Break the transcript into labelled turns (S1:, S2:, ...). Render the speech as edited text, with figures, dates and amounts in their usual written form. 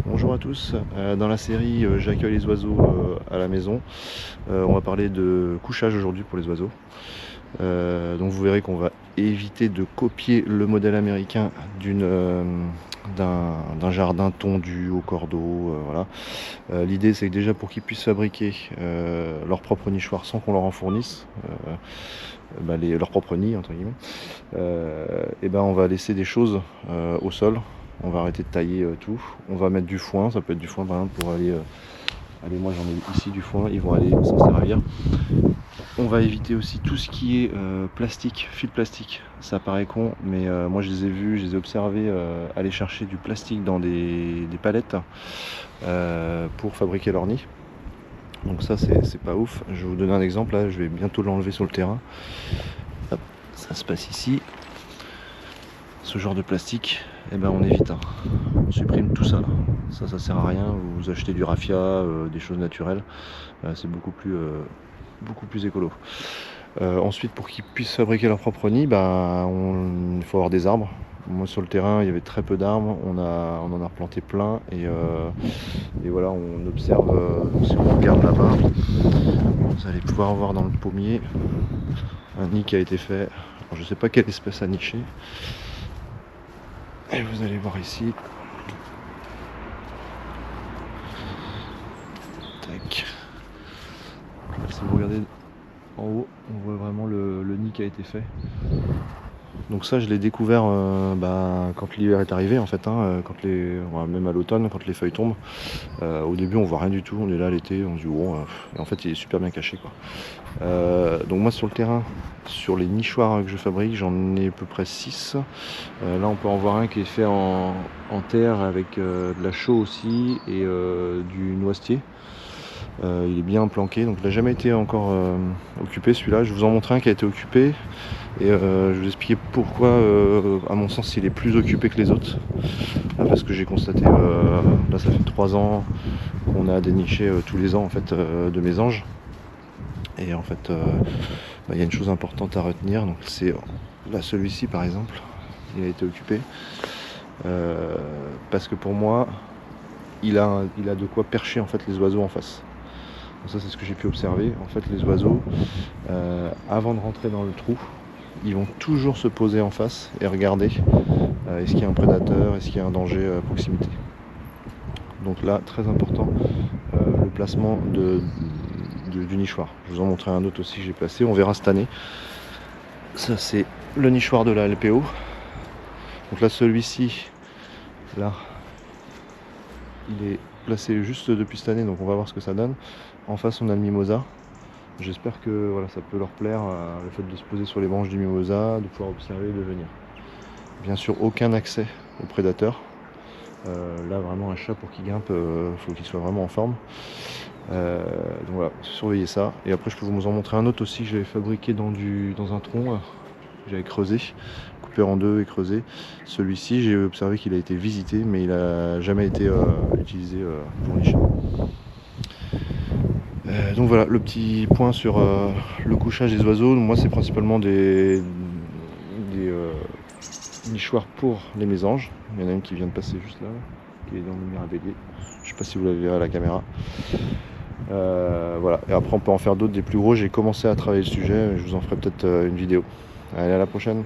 S1: Bonjour à tous, dans la série J'accueille les oiseaux à la maison, on va parler de couchage aujourd'hui pour les oiseaux. Donc vous verrez qu'on va éviter de copier le modèle américain d'un jardin tondu au cordeau. Voilà. L'idée c'est que déjà pour qu'ils puissent fabriquer leur propre nichoir sans qu'on leur en fournisse, leur propre nid entre guillemets, on va laisser des choses au sol. On va arrêter de tailler tout. On va mettre du foin, ça peut être du foin par exemple pour aller... moi j'en ai ici du foin, ils vont aller s'en servir. On va éviter aussi tout ce qui est plastique, fil plastique. Ça paraît con, mais moi je les ai vus, je les ai observés aller chercher du plastique dans des palettes pour fabriquer leur nid. Donc ça c'est pas ouf. Je vais vous donner un exemple, là je vais bientôt l'enlever sur le terrain. Hop, ça se passe ici. Ce genre de plastique, on évite, on supprime tout ça. Ça sert à rien. Vous achetez du raffia, des choses naturelles, c'est beaucoup plus écolo. Ensuite, pour qu'ils puissent fabriquer leur propre nid, il faut avoir des arbres. Moi sur le terrain il y avait très peu d'arbres, on en a replanté plein et voilà, on observe, si on regarde là-bas, vous allez pouvoir voir dans le pommier un nid qui a été fait. Alors, je ne sais pas quelle espèce a niché. Et vous allez voir ici. Tac. Si vous regardez en haut, on voit vraiment le nid qui a été fait. Donc ça je l'ai découvert quand l'hiver est arrivé en fait, même à l'automne quand les feuilles tombent. Au début on voit rien du tout, on est là l'été, on se dit et en fait il est super bien caché quoi. Donc moi sur le terrain, sur les nichoirs que je fabrique, j'en ai à peu près 6. Là on peut en voir un qui est fait en terre avec de la chaux aussi et du noisetier. Il est bien planqué, donc il n'a jamais été encore occupé celui-là. Je vous en montre un qui a été occupé et je vais vous expliquer pourquoi à mon sens il est plus occupé que les autres. Parce que j'ai constaté, là ça fait 3 ans qu'on a déniché tous les ans en fait de mésanges. Et en fait il y a une chose importante à retenir, donc c'est là celui-ci par exemple, il a été occupé parce que pour moi il a de quoi percher en fait les oiseaux en face. Donc ça c'est ce que j'ai pu observer. En fait les oiseaux avant de rentrer dans le trou, ils vont toujours se poser en face et regarder est-ce qu'il y a un prédateur, est-ce qu'il y a un danger à proximité. Donc là très important le placement du nichoir. Je vous en montrerai un autre aussi que j'ai placé, on verra cette année. Ça c'est le nichoir de la LPO. Donc là celui-ci, là, il est placé juste depuis cette année, donc on va voir ce que ça donne. En face on a le mimosa. J'espère que voilà, ça peut leur plaire, le fait de se poser sur les branches du mimosa, de pouvoir observer et de venir. Bien sûr aucun accès aux prédateurs. Là vraiment un chat pour qu'il grimpe, faut qu'il soit vraiment en forme. Donc voilà, surveillez ça. Et après je peux vous en montrer un autre aussi que j'avais fabriqué dans un tronc. J'avais creusé, coupé en deux et creusé. Celui-ci j'ai observé qu'il a été visité mais il n'a jamais été utilisé pour nicher. Donc voilà le petit point sur le couchage des oiseaux. Moi c'est principalement des nichoirs pour les mésanges. Il y en a une qui vient de passer juste là, qui est dans le mirabellier. Je sais pas si vous la verrez à la caméra. Voilà, et après on peut en faire d'autres, des plus gros. J'ai commencé à travailler le sujet, je vous en ferai peut-être une vidéo. Allez, à la prochaine.